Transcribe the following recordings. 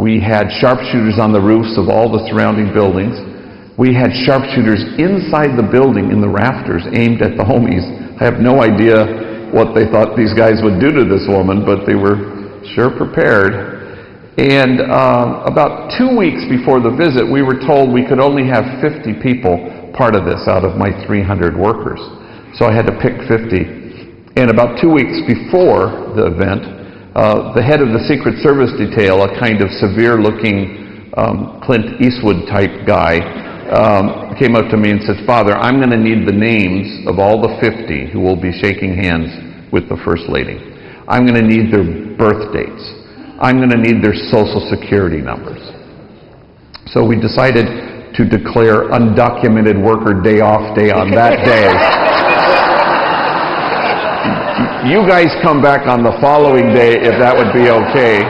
We had sharpshooters on the roofs of all the surrounding buildings. We had sharpshooters inside the building in the rafters aimed at the homies. I have no idea what they thought these guys would do to this woman, but they were sure prepared. And about 2 weeks before the visit, we were told we could only have 50 people part of this out of my 300 workers. So I had to pick 50. And about 2 weeks before the event, the head of the Secret Service detail, a kind of severe-looking Clint Eastwood-type guy, came up to me and said, "Father, I'm going to need the names of all the 50 who will be shaking hands with the First Lady. I'm going to need their birth dates. I'm going to need their Social Security numbers." So we decided to declare undocumented worker day off day on that day. You guys come back on the following day if that would be okay.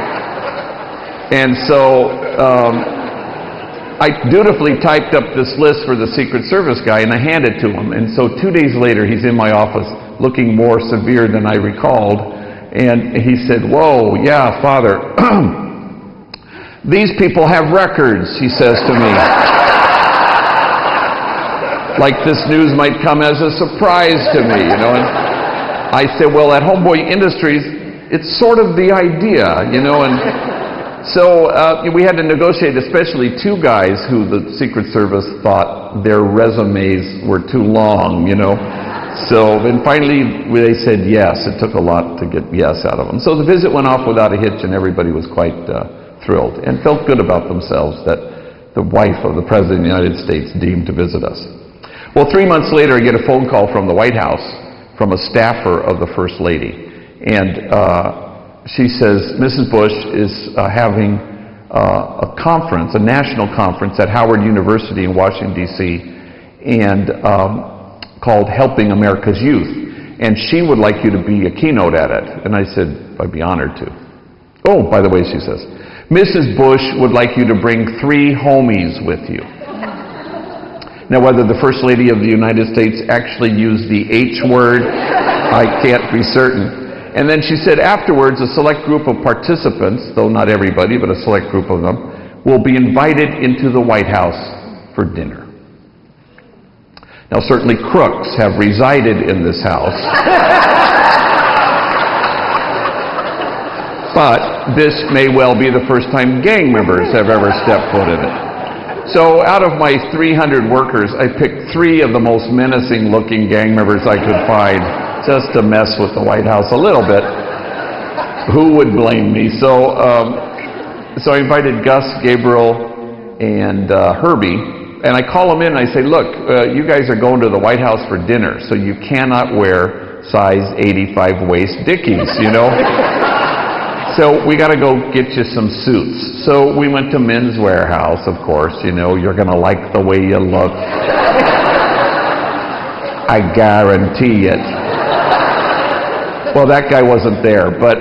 And so I dutifully typed up this list for the Secret Service guy and I handed it to him. And so 2 days later he's in my office looking more severe than I recalled. And he said, "Whoa, yeah, Father, these people have records," he says to me. Like this news might come as a surprise to me, you know. And I said, "Well, at Homeboy Industries, it's sort of the idea, you know." And so we had to negotiate, especially 2 guys who the Secret Service thought their resumes were too long, you know. So then finally they said yes. It took a lot to get yes out of them. So the visit went off without a hitch and everybody was quite thrilled and felt good about themselves that the wife of the President of the United States deemed to visit us. Well, 3 months later I get a phone call from the White House from a staffer of the First Lady. And she says, "Mrs. Bush is having a conference, a national conference at Howard University in Washington, D.C. and called Helping America's Youth. And she would like you to be a keynote at it." And I said, "I'd be honored to." "Oh, by the way," she says, "Mrs. Bush would like you to bring 3 homies with you." Now, whether the First Lady of the United States actually used the H word, I can't be certain. And then she said, afterwards, a select group of participants, though not everybody, but a select group of them, will be invited into the White House for dinner. Now, certainly crooks have resided in this house. But this may well be the first time gang members have ever stepped foot in it. So out of my 300 workers, I picked 3 of the most menacing looking gang members I could find just to mess with the White House a little bit. Who would blame me? So I invited Gus, Gabriel, and Herbie, and I call them in and I say, "Look, you guys are going to the White House for dinner, so you cannot wear size 85 waist Dickies, you know? So we got to go get you some suits." So we went to Men's Warehouse, of course. You know, you're going to like the way you look. I guarantee it. Well, that guy wasn't there, but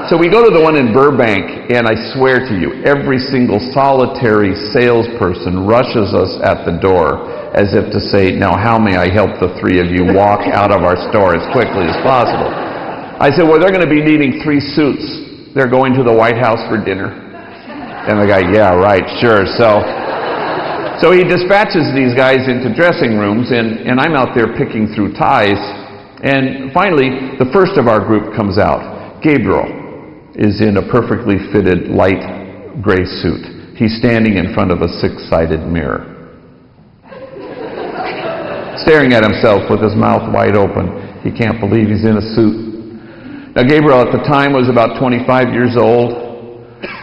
so we go to the one in Burbank, and I swear to you, every single solitary salesperson rushes us at the door as if to say, "Now, how may I help the 3 of you walk out of our store as quickly as possible?" I said, "Well, they're going to be needing 3 suits. They're going to the White House for dinner." And the guy, "Yeah, right, sure." So he dispatches these guys into dressing rooms, and I'm out there picking through ties. And finally, the first of our group comes out. Gabriel is in a perfectly fitted light gray suit. He's standing in front of a 6-sided mirror, staring at himself with his mouth wide open. He can't believe he's in a suit. Now, Gabriel at the time was about 25 years old,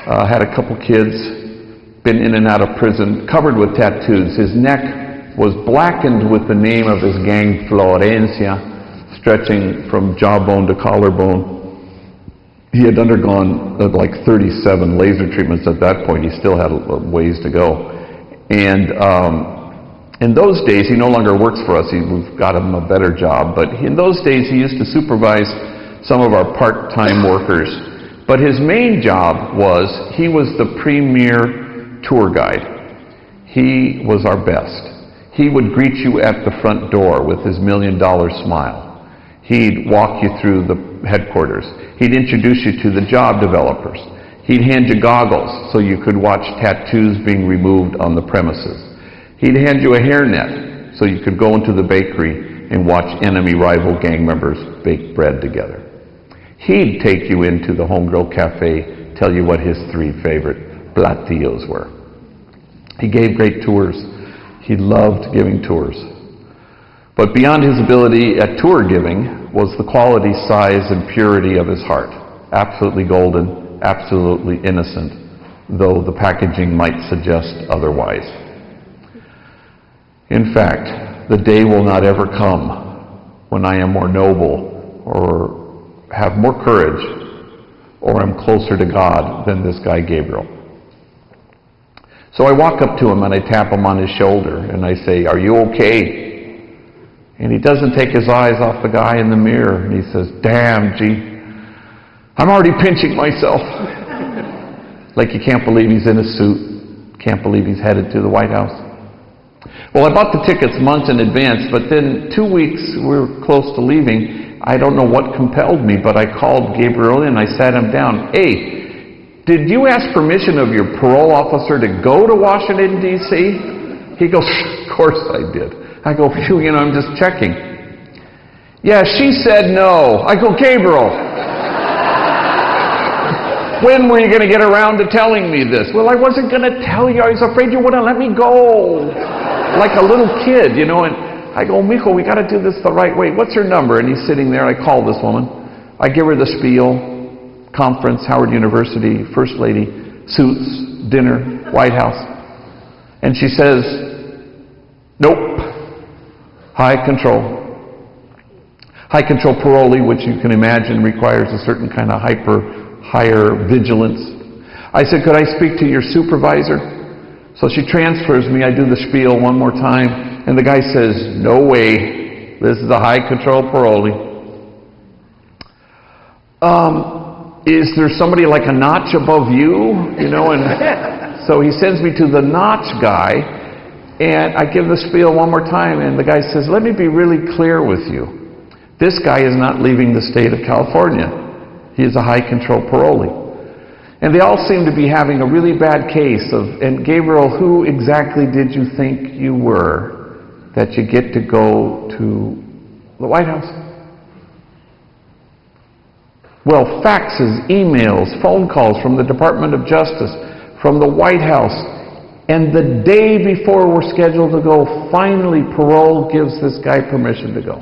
had a couple kids, been in and out of prison, covered with tattoos. His neck was blackened with the name of his gang, Florencia, stretching from jawbone to collarbone. He had undergone like 37 laser treatments at that point. He still had a ways to go. And in those days, he no longer works for us. We've got him a better job. But in those days, he used to supervise some of our part-time workers. But his main job was, he was the premier tour guide. He was our best. He would greet you at the front door with his $1 million smile. He'd walk you through the headquarters. He'd introduce you to the job developers. He'd hand you goggles so you could watch tattoos being removed on the premises. He'd hand you a hairnet so you could go into the bakery and watch enemy rival gang members bake bread together. He'd take you into the Home Grill Cafe, tell you what his 3 favorite platillos were. He gave great tours. He loved giving tours. But beyond his ability at tour giving was the quality, size, and purity of his heart. Absolutely golden, absolutely innocent, though the packaging might suggest otherwise. In fact, the day will not ever come when I am more noble or have more courage or am closer to God than this guy Gabriel. So I walk up to him and I tap him on his shoulder and I say, "Are you okay?" And he doesn't take his eyes off the guy in the mirror and he says, "Damn, gee, I'm already pinching myself." Like you can't believe he's in a suit, can't believe he's headed to the White House. Well, I bought the tickets months in advance, but then 2 weeks we were close to leaving. I don't know what compelled me, but I called Gabriel in. I sat him down. "Hey, did you ask permission of your parole officer to go to Washington, D.C.? He goes, "Of course I did." I go, "Phew, I'm just checking." "Yeah, she said no." I go, "Gabriel, when were you going to get around to telling me this?" "Well, I wasn't going to tell you. I was afraid you wouldn't let me go." Like a little kid, and I go, "Mijo, we got to do this the right way. What's her number?" And he's sitting there. I call this woman. I give her the spiel. Conference, Howard University, First Lady, suits, dinner, White House. And she says, "Nope. High control. High control parolee," which you can imagine requires a certain kind of higher vigilance. I said, "Could I speak to your supervisor?" So she transfers me. I do the spiel one more time. And the guy says, "No way. This is a high control parolee." Is there somebody like a notch above you? And so he sends me to the notch guy, and I give the spiel one more time, and the guy says, "Let me be really clear with you. This guy is not leaving the state of California. He is a high control parolee." And they all seem to be having a really bad case of, "And Gabriel, who exactly did you think you were that you get to go to the White House?" Well, faxes, emails, phone calls from the Department of Justice, from the White House, and the day before we're scheduled to go, finally parole gives this guy permission to go.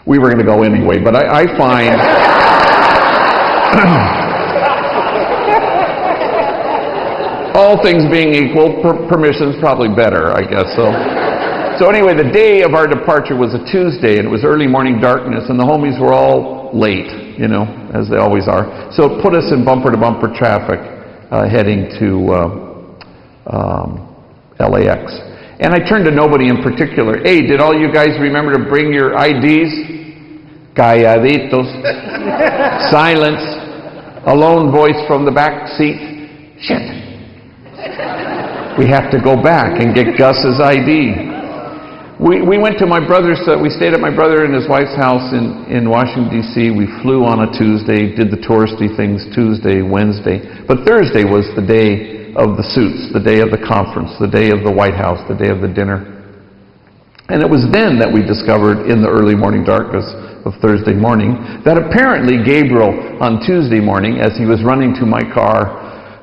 We were going to go anyway, but I find all things being equal, permission's probably better, I guess. So anyway, the day of our departure was a Tuesday, and it was early morning darkness, and the homies were all late, as they always are. So it put us in bumper-to-bumper traffic heading to LAX. And I turned to nobody in particular. "Hey, did all you guys remember to bring your IDs?" Calladitos. Silence. A lone voice from the back seat. "Shit. We have to go back and get Gus's ID." We went to my brother's, we stayed at my brother and his wife's house in Washington, D.C. We flew on a Tuesday, did the touristy things Tuesday, Wednesday. But Thursday was the day of the suits, the day of the conference, the day of the White House, the day of the dinner. And it was then that we discovered in the early morning darkness of Thursday morning that apparently Gabriel on Tuesday morning, as he was running to my car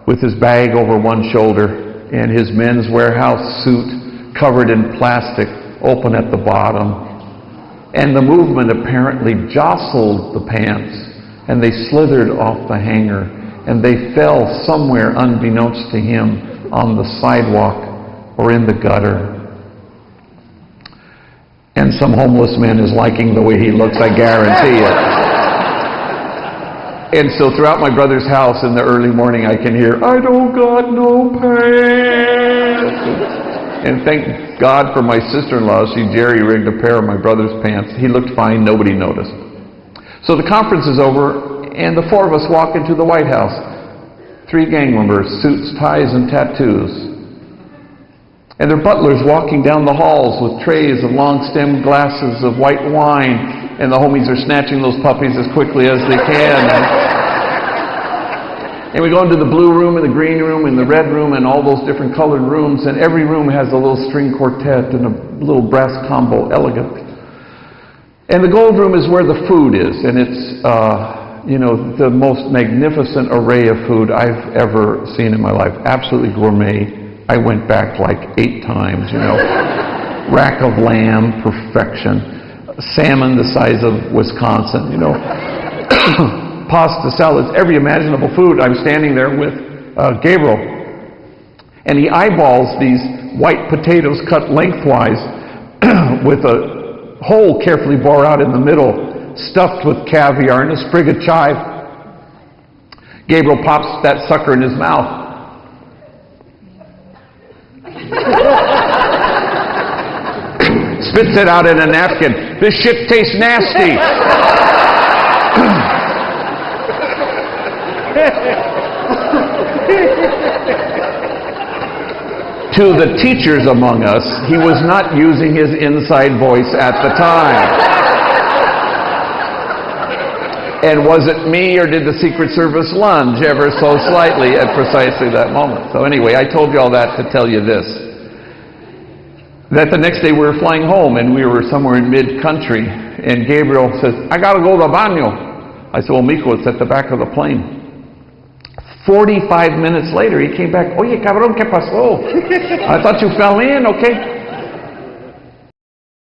with his bag over one shoulder and his Men's Warehouse suit covered in plastic, open at the bottom, and the movement apparently jostled the pants, and they slithered off the hanger, and they fell somewhere unbeknownst to him on the sidewalk or in the gutter. And some homeless man is liking the way he looks, I guarantee it. And so throughout my brother's house in the early morning I can hear, "I don't got no pants." And thank God for my sister-in-law. She jerry-rigged a pair of my brother's pants. He looked fine. Nobody noticed. So the conference is over, and the 4 of us walk into the White House. 3 gang members, suits, ties, and tattoos. And their butlers walking down the halls with trays of long-stemmed glasses of white wine, and the homies are snatching those puppies as quickly as they can. And we go into the blue room and the green room and the red room and all those different colored rooms, and every room has a little string quartet and a little brass combo, elegant. And the gold room is where the food is, and it's the most magnificent array of food I've ever seen in my life. Absolutely gourmet. I went back like 8 times, Rack of lamb, perfection. Salmon the size of Wisconsin, Pasta, salads, every imaginable food. I'm standing there with Gabriel, and he eyeballs these white potatoes cut lengthwise with a hole carefully bored out in the middle, stuffed with caviar and a sprig of chive. Gabriel pops that sucker in his mouth. Spits it out in a napkin. This shit tastes nasty. To the teachers among us, he was not using his inside voice at the time. And was it me, or did the Secret Service lunge ever so slightly at precisely that moment? So anyway, I told you all that to tell you this. That the next day we were flying home, and we were somewhere in mid-country, and Gabriel says, I gotta go to the baño. I said, well, Miko, it's at the back of the plane. 45 minutes later, he came back, oye, cabrón, ¿qué pasó? I thought you fell in, okay?